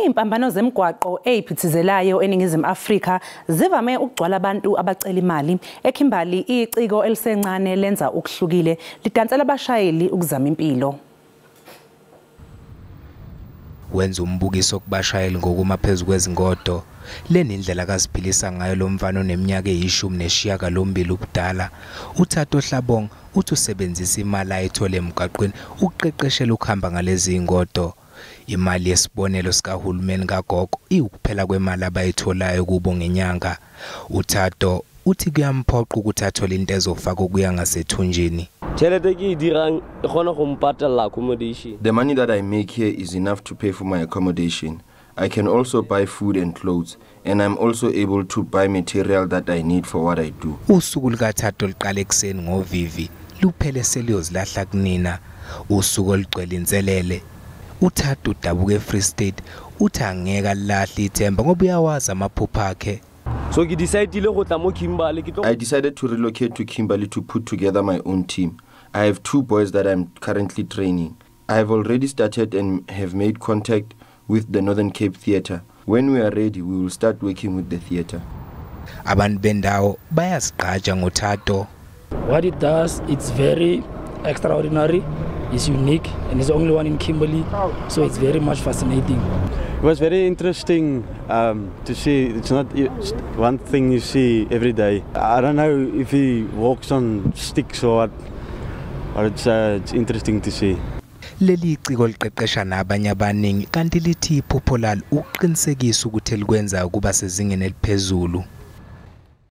Izimpambano zemigwaqo eziphithizelayo eNingizimu Afrika zivame ukugcwala abantu abacela imali. E-Kimberley iciko elisencane lenza okuhlukile lidansela abashayeli ukuzama impilo. Wenza umbukiso kubashayeli ngokuma phezulu kwezingodo. Leni indlela akaziphilisa ngayo lo mfana oneminyaka e18 ubudala. Uthatha ohlabonga uthi usebenzisa imali ayithola emgwaqweni ukuqeqeshela ukuhamba ngalezi ingodo. Imali yesibonelo sikahulumeni kagogo iwukuphela kwemali abayitholayo kubo ngenyanga. Uthatho uthi kuyamphoqa ukuthi athole into ezofaka okuya ngasethunjini. The money that I make here is enough to pay for my accommodation. I can also buy food and clothes, and I'm also able to buy material that I need for what I do. Usuku lukathatho liqala ekseni ngovivi, luphele seliyozilahla kunina. Usuku olugcwele inselele. Uthatho udabuka eFree State, uthi angeke alahle ithemba ngoba uyawazi amaphupho akhe. So I decided to relocate to Kimberley to put together my own team. I have 2 boys that I'm currently training. I have already started and have made contact with the Northern Cape Theatre. When we are ready, we will start working with the theatre. Abantu bendawo bayazigqaja ngothatho. What it does, it's very extraordinary, it's unique, and it's the only one in Kimberley, so it's very much fascinating. It was very interesting to see. It's not one thing you see every day. I don't know if he walks on sticks or what, but it's interesting to see. Leli iciko liqeqesha nabanye abaningi kanti lithi iphupho lalo uqinisekisa ukuthi elikwenza kuba sezingeni eliphezulu.